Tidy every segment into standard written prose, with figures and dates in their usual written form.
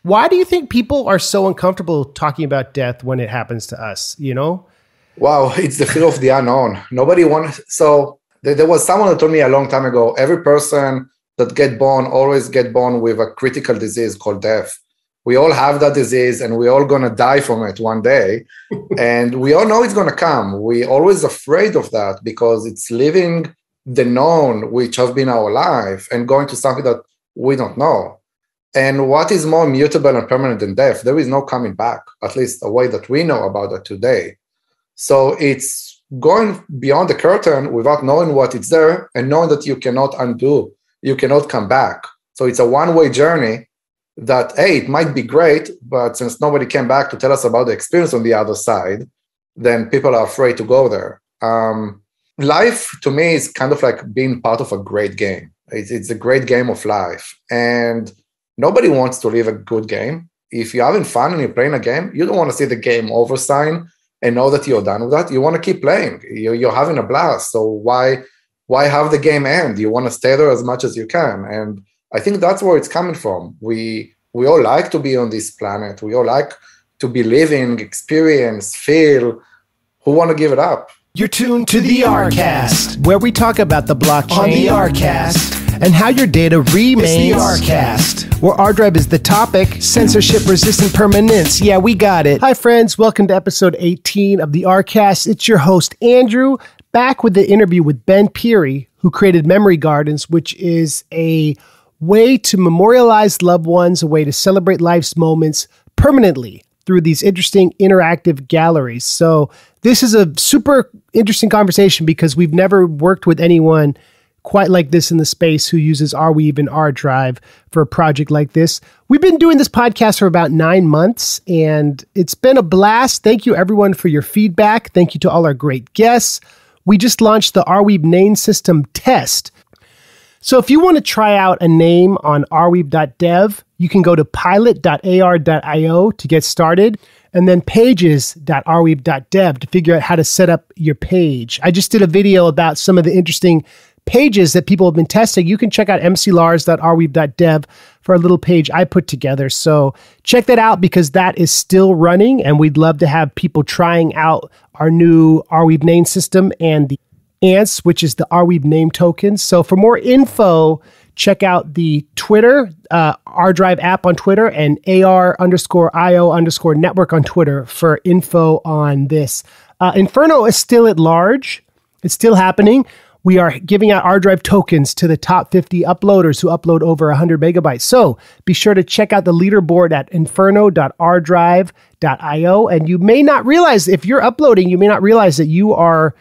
Why do you think people are so uncomfortable talking about death when it happens to us, you know? Wow, it's the fear of the unknown. Nobody wants. So there was someone that told me a long time ago, every person that get born always get born with a critical disease called death. We all have that disease and we're all going to die from it one day. And we all know it's going to come. We're always afraid of that because it's leaving the known, which has been our life, and going to something that we don't know. And what is more mutable and permanent than death? There is no coming back, at least the way that we know about it today. So it's going beyond the curtain without knowing what it's there and knowing that you cannot undo, you cannot come back. So it's a one-way journey that, hey, it might be great, but since nobody came back to tell us about the experience on the other side, then people are afraid to go there. Life, to me, is kind of like being part of a great game. It's a great game of life. And nobody wants to live a good game. If you're having fun and you're playing a game, you don't want to see the game over sign and know that you're done with that. You want to keep playing. You're having a blast. So why have the game end? You want to stay there as much as you can. And I think that's where it's coming from. We all like to be on this planet. We all like to be living, experience, feel. Who want to give it up? You're tuned to the ArCast, where we talk about the blockchain on the ArCast and how your data remains. It's the ArCast, where R drive is the topic, censorship-resistant permanence. Yeah, we got it. Hi, friends. Welcome to episode 18 of the ArCast. It's your host, Andrew, back with the interview with Ben Peary, who created Memory Gardens, which is a way to memorialize loved ones, a way to celebrate life's moments permanently through these interesting interactive galleries. So this is a super interesting conversation because we've never worked with anyone quite like this in the space who uses Arweave and R drive for a project like this. We've been doing this podcast for about 9 months and it's been a blast. Thank you everyone for your feedback. Thank you to all our great guests. We just launched the Arweave name system test. So if you want to try out a name on arweave.dev, you can go to pilot.ar.io to get started, and then pages.arweave.dev to figure out how to set up your page. I just did a video about some of the interesting pages that people have been testing. You can check out mclars.arweave.dev for a little page I put together. So check that out because that is still running, and we'd love to have people trying out our new Arweave name system and the ANTs, which is the Arweave name tokens. So for more info, check out the Twitter, ArDrive app on Twitter, and AR_IO_network on Twitter for info on this. Inferno is still at large. It's still happening. We are giving out ArDrive tokens to the top 50 uploaders who upload over 100 megabytes. So be sure to check out the leaderboard at inferno.ardrive.io. And you may not realize, if you're uploading, you may not realize that you are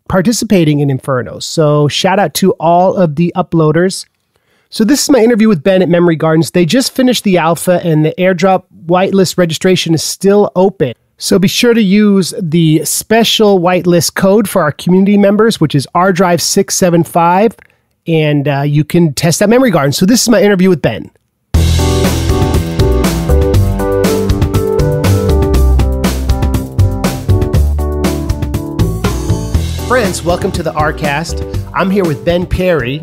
participating in Inferno. So shout out to all of the uploaders. So this is my interview with Ben at Memory Gardens. They just finished the alpha and the airdrop whitelist registration is still open. So be sure to use the special whitelist code for our community members, which is rdrive675, and you can test out Memory Gardens. So this is my interview with Ben. Friends, welcome to the ArCast. I'm here with Ben Peary,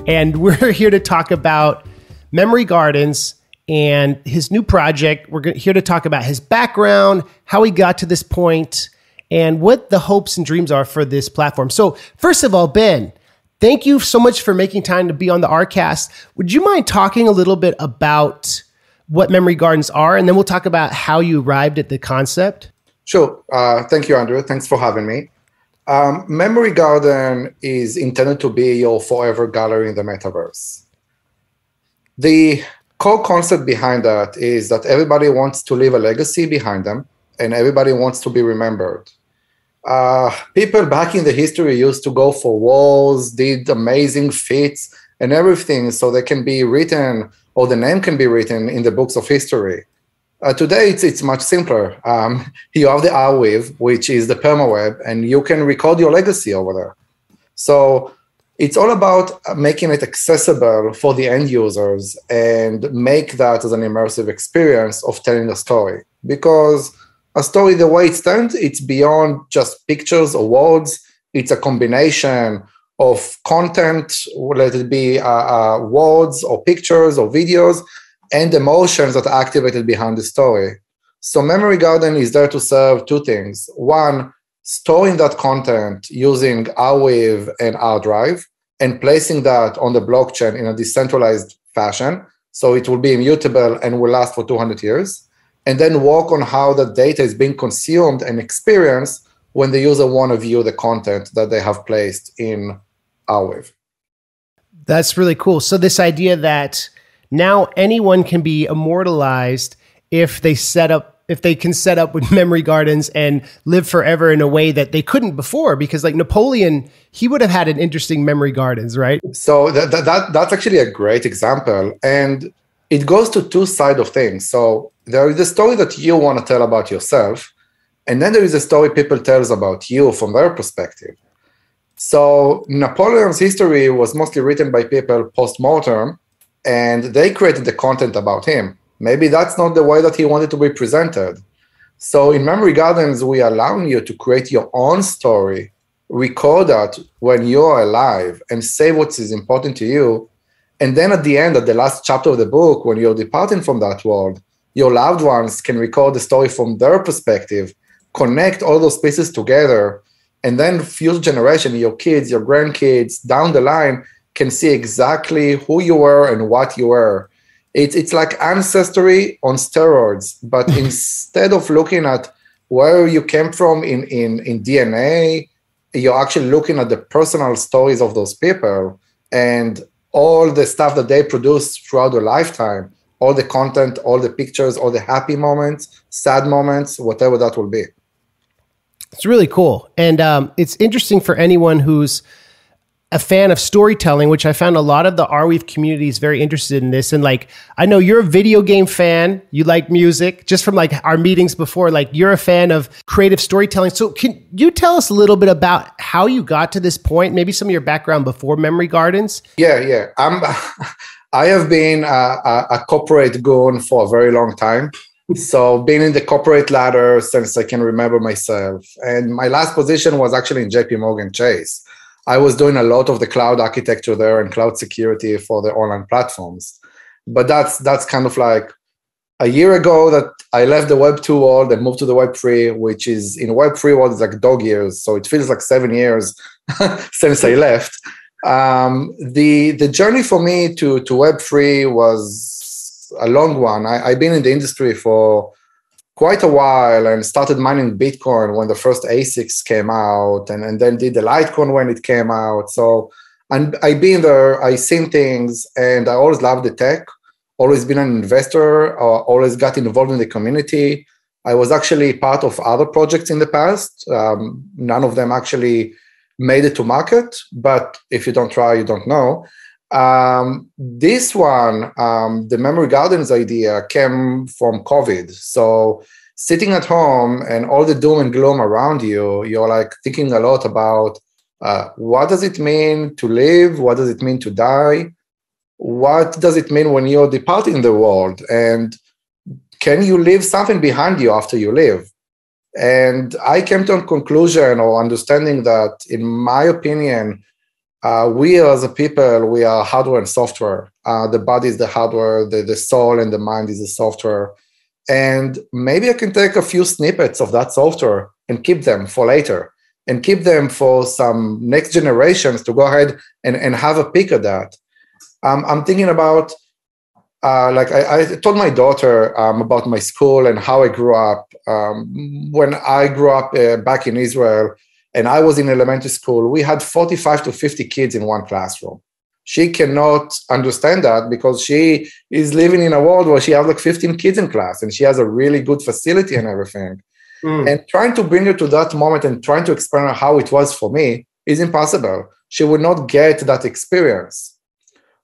and we're here to talk about Memory Gardens and his new project. We're here to talk about his background, how he got to this point, and what the hopes and dreams are for this platform. So first of all, Ben, thank you so much for making time to be on the ArCast. Would you mind talking a little bit about what Memory Gardens are, and then we'll talk about how you arrived at the concept? Sure. Thank you, Andrew. Thanks for having me. Memory Garden is intended to be your forever gallery in the metaverse. The core concept behind that is that everybody wants to leave a legacy behind them and everybody wants to be remembered. People back in the history used to go for wars, did amazing feats and everything so they can be written, or the name can be written in the books of history. Today, it's much simpler. You have the Arweave, which is the permaweb, and you can record your legacy over there. So it's all about making it accessible for the end users and make that as an immersive experience of telling a story. Because a story, the way it stands, it's beyond just pictures or words. It's a combination of content, whether it be words or pictures or videos, and emotions that are activated behind the story. So Memory Garden is there to serve two things. One, storing that content using Arweave and ArDrive and placing that on the blockchain in a decentralized fashion. So it will be immutable and will last for 200 years. And then work on how the data is being consumed and experienced when the user want to view the content that they have placed in Arweave. That's really cool. So this idea that now anyone can be immortalized if they can set up with memory gardens and live forever in a way that they couldn't before, because like Napoleon, he would have had an interesting memory gardens, right? So that's actually a great example. And it goes to two sides of things. So there is the story that you want to tell about yourself, and then there is a story people tells about you from their perspective. So Napoleon's history was mostly written by people post-mortem, and they created the content about him. Maybe that's not the way that he wanted to be presented. So in Memory Gardens, we allow you to create your own story, record that when you're alive, and say what is important to you. And then at the end, at the last chapter of the book, when you're departing from that world, your loved ones can record the story from their perspective, connect all those pieces together, and then future generation, your kids, your grandkids, down the line, can see exactly who you were and what you were. It's like ancestry on steroids, but instead of looking at where you came from in DNA, you're actually looking at the personal stories of those people and all the stuff that they produce throughout their lifetime, all the content, all the pictures, all the happy moments, sad moments, whatever that will be. It's really cool. And it's interesting for anyone who's a fan of storytelling, which I found a lot of the Arweave community is very interested in this. And like, I know you're a video game fan, you like music, just from like our meetings before, like you're a fan of creative storytelling. So can you tell us a little bit about how you got to this point, maybe some of your background before Memory Gardens? Yeah. I have been a corporate goon for a very long time. So being in the corporate ladder since I can remember myself. And my last position was actually in JP Morgan Chase. I was doing a lot of the cloud architecture there and cloud security for the online platforms. But that's kind of like a year ago that I left the Web 2 world and moved to the Web 3, which is in Web 3 world is like dog years. So it feels like 7 years since I left. The journey for me to Web 3 was a long one. I've been in the industry for quite a while and started mining Bitcoin when the first ASICs came out and then did the Litecoin when it came out. So I've been there, I've seen things, and I always loved the tech, always been an investor, always got involved in the community. I was actually part of other projects in the past. None of them actually made it to market, but if you don't try, you don't know. This one, the Memory Gardens idea came from COVID. So sitting at home and all the doom and gloom around you, you're like thinking a lot about what does it mean to live? What does it mean to die? What does it mean when you're departing the world? And can you leave something behind you after you leave? And I came to a conclusion or understanding that, in my opinion, we as a people, we are hardware and software. The body is the hardware, the soul and the mind is the software. And maybe I can take a few snippets of that software and keep them for later and keep them for some next generations to go ahead and have a peek at that. I'm thinking about, I told my daughter about my school and how I grew up. When I grew up back in Israel, and I was in elementary school, we had 45 to 50 kids in one classroom. She cannot understand that because she is living in a world where she has like 15 kids in class and she has a really good facility and everything. And trying to bring her to that moment and trying to explain how it was for me is impossible. She would not get that experience.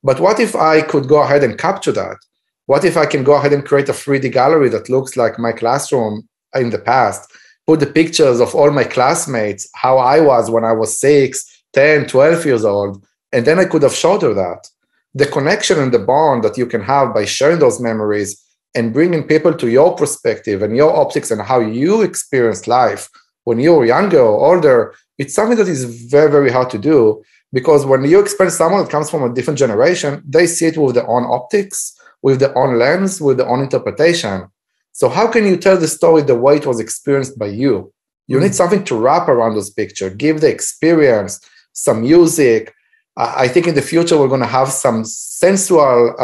But what if I could go ahead and capture that? What if I can go ahead and create a 3D gallery that looks like my classroom in the past? Put the pictures of all my classmates, how I was when I was 6, 10, 12 years old, and then I could have showed her that. The connection and the bond that you can have by sharing those memories and bringing people to your perspective and your optics and how you experienced life when you were younger or older, it's something that is very, very hard to do, because when you experience someone that comes from a different generation, they see it with their own optics, with their own lens, with their own interpretation. So how can you tell the story the way it was experienced by you? You need something to wrap around those pictures, give the experience, some music. I think in the future, we're going to have some sensual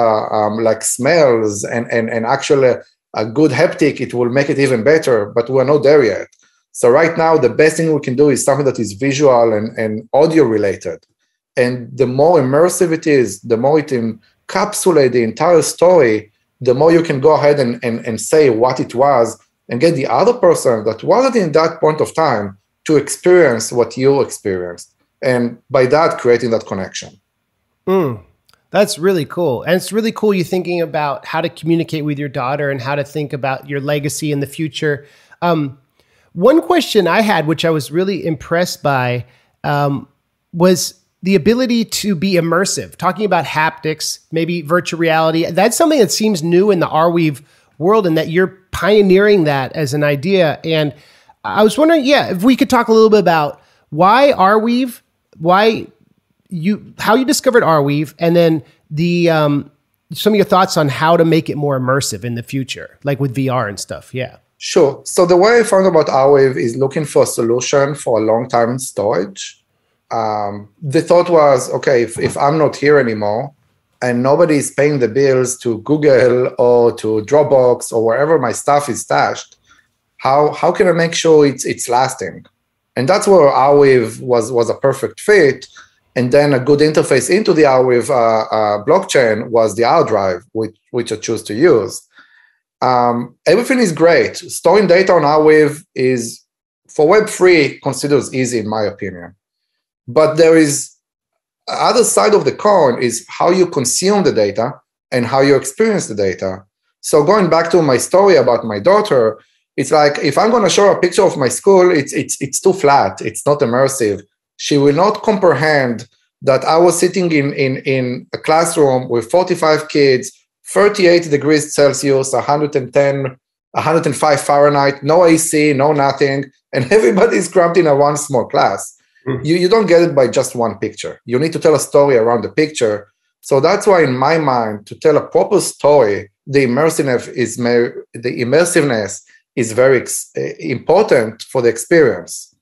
like smells and actually a good haptic. It will make it even better, but we're not there yet. So right now, the best thing we can do is something that is visual and audio related. And the more immersive it is, the more it encapsulates the entire story, the more you can go ahead and say what it was and get the other person that wasn't in that point of time to experience what you experienced. And by that, creating that connection. That's really cool. And it's really cool you thinking about how to communicate with your daughter and how to think about your legacy in the future. One question I had, which I was really impressed by, was the ability to be immersive, talking about haptics, maybe virtual reality. That's something that seems new in the Arweave world and that you're pioneering that as an idea. And I was wondering, if we could talk a little bit about why Arweave, how you discovered Arweave, and then the some of your thoughts on how to make it more immersive in the future, like with VR and stuff. Yeah. Sure. So the way I found about Arweave is looking for a solution for a long-time storage. The thought was, okay, if I'm not here anymore and nobody is paying the bills to Google or to Dropbox or wherever my stuff is stashed, how can I make sure it's lasting? And that's where Arweave was a perfect fit. And then a good interface into the Arweave blockchain was the R drive, which I choose to use. Everything is great. Storing data on Arweave is, for Web3, considers easy in my opinion. But there is other side of the coin is how you consume the data and how you experience the data. So going back to my story about my daughter, it's like if I'm going to show a picture of my school, it's too flat. It's not immersive. She will not comprehend that I was sitting in a classroom with 45 kids, 38 degrees Celsius, 105 Fahrenheit, no AC, no nothing, and everybody's cramped in a one small class. You don't get it by just one picture. You need to tell a story around the picture. So that's why, in my mind, to tell a proper story, the immersiveness is very important for the experience.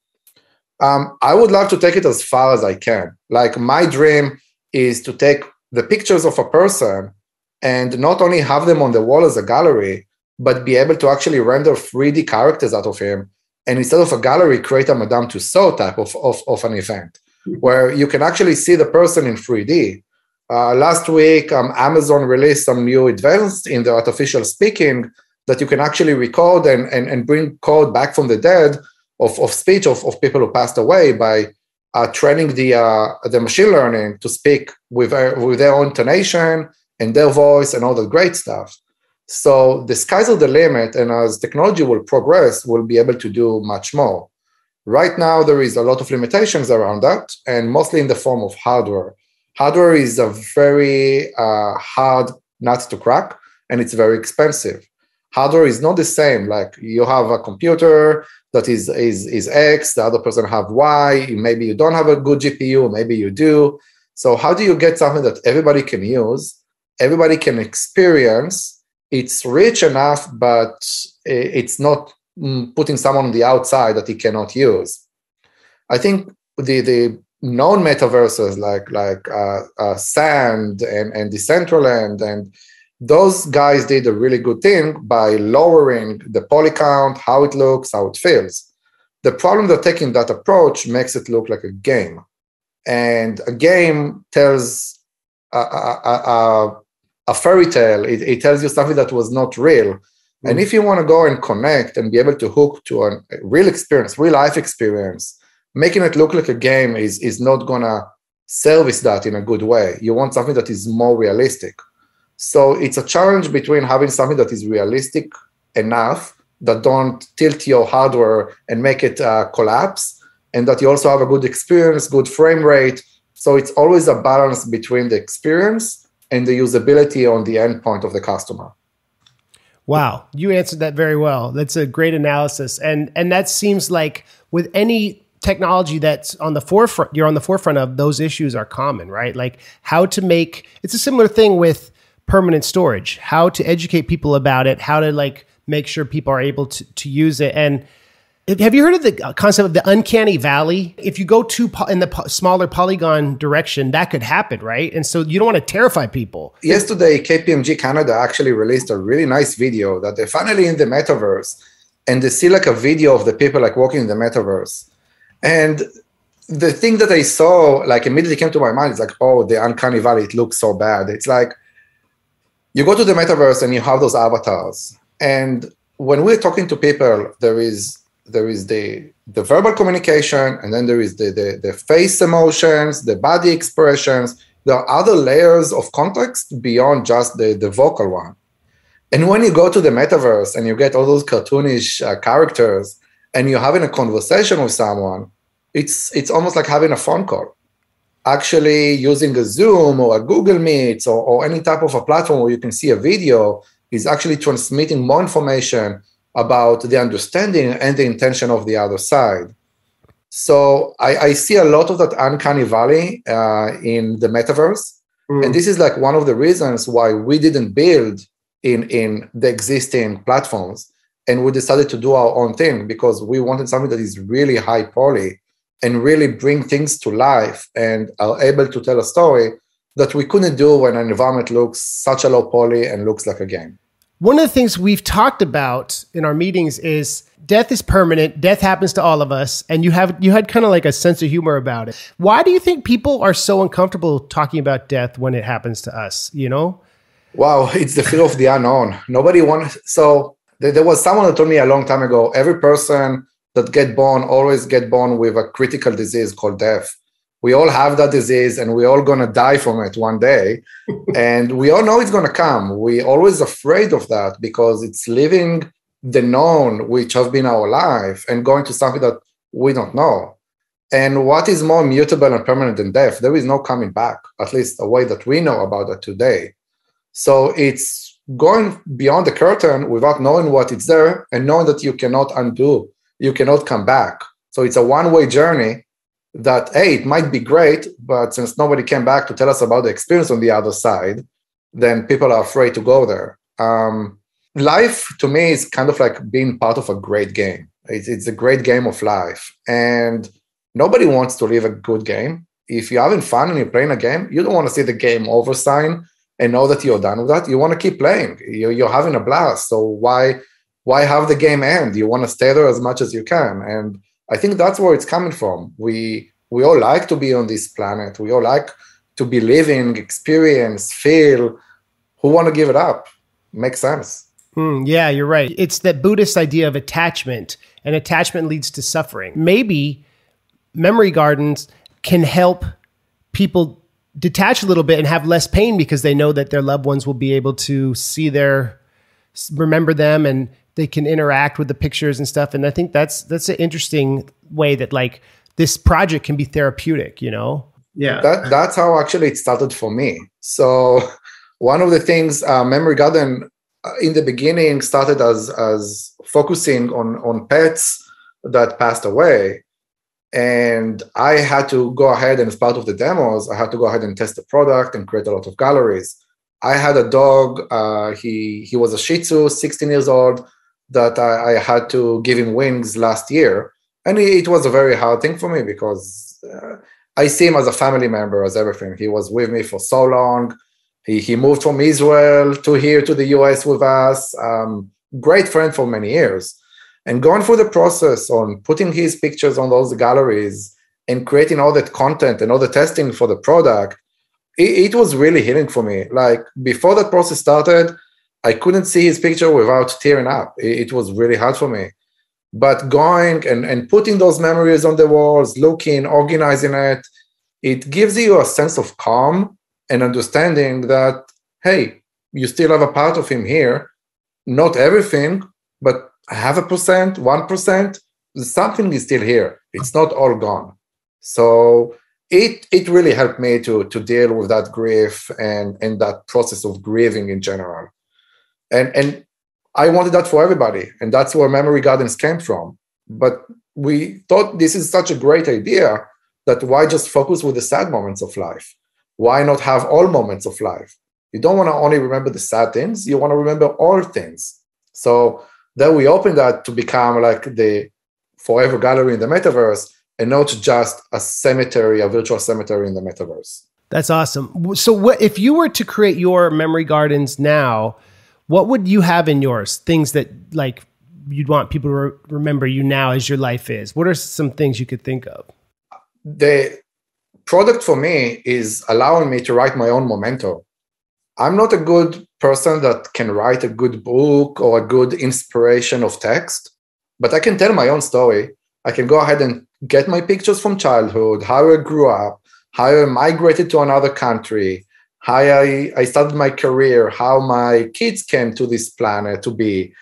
I would love to take it as far as I can. Like my dream is to take the pictures of a person and not only have them on the wall as a gallery, but be able to actually render 3D characters out of him. And instead of a gallery, create a Madame Tussauds type of an event where you can actually see the person in 3D. Last week, Amazon released some new advances in the artificial speaking that you can actually record and bring code back from the dead of speech of people who passed away by training the machine learning to speak with their own intonation and their voice and all the great stuff. So the sky's the limit, and as technology will progress, we'll be able to do much more. Right now, there is a lot of limitations around that, and mostly in the form of hardware. Hardware is a very hard nut to crack, and it's very expensive. Hardware is not the same. Like you have a computer that is X, the other person have Y. Maybe you don't have a good GPU, maybe you do. So how do you get something that everybody can use, everybody can experience? It's rich enough, but it's not putting someone on the outside that he cannot use. I think the known metaverses like Sand and Decentraland, and those guys did a really good thing by lowering the poly count, how it looks, how it feels. The problem that taking that approach makes it look like a game. And a game tells a fairy tale. It tells you something that was not real. And if you want to go and connect and be able to hook to a real experience, real life experience, making it look like a game is not going to service that in a good way. You want something that is more realistic. So it's a challenge between having something that is realistic enough that don't tilt your hardware and make it collapse, and that you also have a good experience, good frame rate. So it's always a balance between the experience and the usability on the endpoint of the customer. Wow, you answered that very well. That's a great analysis. And that seems like with any technology that's on the forefront, you're on the forefront of, those issues are common, right? Like how to make, it's a similar thing with permanent storage, how to educate people about it, how to like make sure people are able to use it. And have you heard of the concept of the uncanny valley? If you go in the smaller polygon direction, that could happen, right? And so you don't want to terrify people. Yesterday, KPMG Canada actually released a really nice video that they're finally in the metaverse, and they see like a video of the people like walking in the metaverse. And the thing that I saw like immediately came to my mind is like, oh, the uncanny valley, it looks so bad. It's like you go to the metaverse and you have those avatars. And when we're talking to people, there is the verbal communication, and then there is the face emotions, the body expressions. There are other layers of context beyond just the vocal one. And when you go to the metaverse and you get all those cartoonish characters and you're having a conversation with someone, it's almost like having a phone call. Actually using a Zoom or a Google Meet or any type of a platform where you can see a video is actually transmitting more information about the understanding and the intention of the other side. So I see a lot of that uncanny valley in the metaverse. And this is like one of the reasons why we didn't build in the existing platforms. And we decided to do our own thing because we wanted something that is really high poly and really bring things to life and are able to tell a story that we couldn't do when an environment looks such a low poly and looks like a game. One of the things we've talked about in our meetings is death is permanent. Death happens to all of us. And you had kind of like a sense of humor about it. Why do you think people are so uncomfortable talking about death when it happens to us, you know? Wow, it's the fear of the unknown. Nobody wants. So there was someone that told me a long time ago, every person that get born always get born with a critical disease called death. We all have that disease and we're all going to die from it one day. And we all know it's going to come. We're always afraid of that because it's leaving the known, which have been our life, and going to something that we don't know. And what is more mutable and permanent than death? There is no coming back, at least a way that we know about it today. So it's going beyond the curtain without knowing what it's there and knowing that you cannot undo. You cannot come back. So it's a one-way journey that, hey, it might be great, but since nobody came back to tell us about the experience on the other side, then people are afraid to go there. Life, to me, is kind of like being part of a great game. It's a great game of life. And nobody wants to live a good game. If you're having fun and you're playing a game, you don't want to see the game over sign and know that you're done with that. You want to keep playing. You're having a blast. So why have the game end? You want to stay there as much as you can. And I think that's where it's coming from. We all like to be on this planet. We all like to be living, experience, feel. Who want to give it up? Makes sense. Yeah, you're right. It's that Buddhist idea of attachment, and attachment leads to suffering. Maybe memory gardens can help people detach a little bit and have less pain because they know that their loved ones will be able to remember them, and they can interact with the pictures and stuff. And I think that's an interesting way that like this project can be therapeutic, you know? Yeah. That's how actually it started for me. So one of the things, Memory Garden in the beginning started as focusing on pets that passed away. And I had to go ahead, and as part of the demos, I had to go ahead and test the product and create a lot of galleries. I had a dog, he was a Shih Tzu, 16 years old, that I had to give him wings last year. And it was a very hard thing for me because I see him as a family member, as everything. He was with me for so long. He moved from Israel to here to the US with us. Great friend for many years. And going through the process on putting his pictures on those galleries and creating all that content and all the testing for the product, it was really healing for me. Like before that process started, I couldn't see his picture without tearing up. It was really hard for me. But going and putting those memories on the walls, looking, organizing it, it gives you a sense of calm and understanding that, hey, you still have a part of him here. Not everything, but 0.5%, 1%, something is still here. It's not all gone. So it really helped me to deal with that grief and that process of grieving in general. And I wanted that for everybody. And that's where Memory Gardens came from. But we thought this is such a great idea that why just focus with the sad moments of life? Why not have all moments of life? You don't want to only remember the sad things. You want to remember all things. So then we open that to become like the forever gallery in the metaverse, and not just a cemetery, a virtual cemetery in the metaverse. That's awesome. So what if you were to create your memory gardens now, what would you have in yours? Things that like you'd want people to remember you now as your life is. What are some things you could think of? The product for me is allowing me to write my own memento. I'm not a good person that can write a good book or a good inspiration of text, but I can tell my own story. I can go ahead and get my pictures from childhood, how I grew up, how I migrated to another country, how I started my career, how my kids came to this planet to be,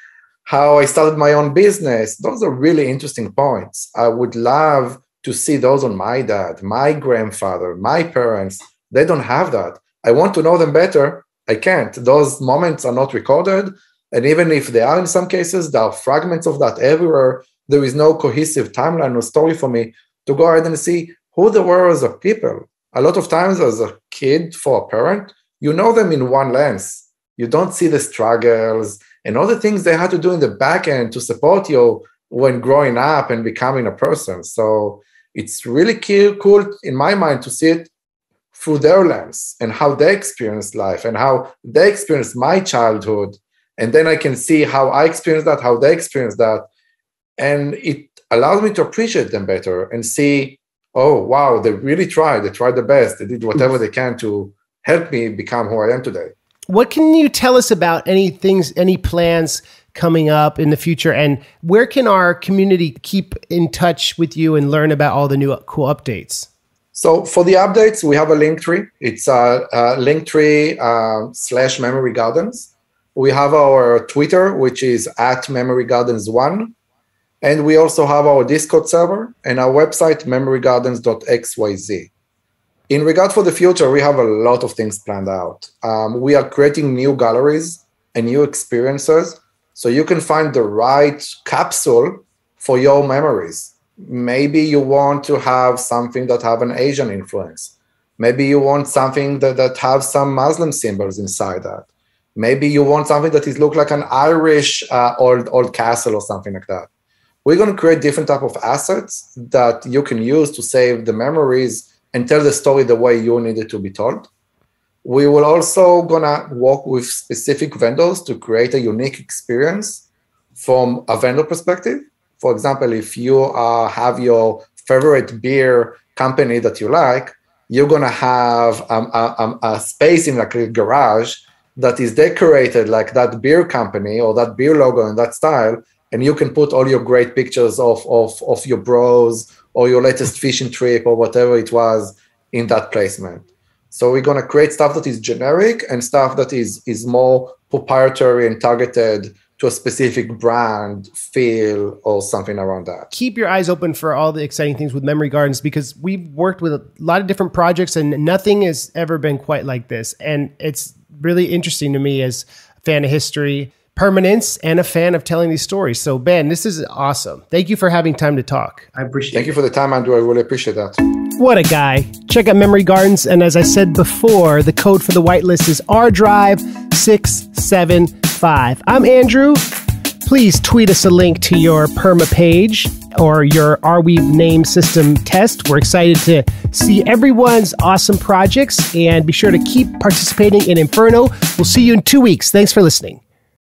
how I started my own business. Those are really interesting points. I would love to see those on my dad, my grandfather, my parents. They don't have that. I want to know them better. I can't. Those moments are not recorded. And even if they are in some cases, there are fragments of that everywhere. There is no cohesive timeline or story for me to go ahead and see who they were as a people. A lot of times as a kid, for a parent, you know them in one lens. You don't see the struggles and all the things they had to do in the back end to support you when growing up and becoming a person. So it's really cool in my mind to see it through their lens and how they experienced life and how they experienced my childhood. And then I can see how I experienced that, how they experienced that. And it allows me to appreciate them better and see, oh, wow, they really tried. They tried the best. They did whatever they can to help me become who I am today. What can you tell us about any plans coming up in the future? And where can our community keep in touch with you and learn about all the new cool updates? So for the updates, we have a link tree. It's a linktree /Memory Gardens. We have our Twitter, which is @MemoryGardens1. And we also have our Discord server and our website, memorygardens.xyz. In regard for the future, we have a lot of things planned out. We are creating new galleries and new experiences, so you can find the right capsule for your memories. Maybe you want to have something that have an Asian influence. Maybe you want something that have some Muslim symbols inside that. Maybe you want something that is look like an Irish old castle or something like that. We're going to create different type of assets that you can use to save the memories and tell the story the way you need it to be told. We will also gonna work with specific vendors to create a unique experience from a vendor perspective. For example, if you have your favorite beer company that you like, you're gonna have a space in like a garage that is decorated like that beer company or that beer logo in that style, and you can put all your great pictures of your bros or your latest fishing trip or whatever it was in that placement. So we're going to create stuff that is generic and stuff that is more proprietary and targeted to a specific brand, feel, or something around that. Keep your eyes open for all the exciting things with Memory Gardens, because we've worked with a lot of different projects and nothing has ever been quite like this. And it's really interesting to me as a fan of history, permanence, and a fan of telling these stories. So Ben, this is awesome. Thank you for having time to talk. I appreciate it. Thank you for the time, Andrew. I really appreciate that. What a guy. Check out Memory Gardens. And as I said before, the code for the whitelist is RDrive675. I'm Andrew. Please tweet us a link to your perma page or your Arweave name system test. We're excited to see everyone's awesome projects, and be sure to keep participating in Inferno. We'll see you in 2 weeks. Thanks for listening.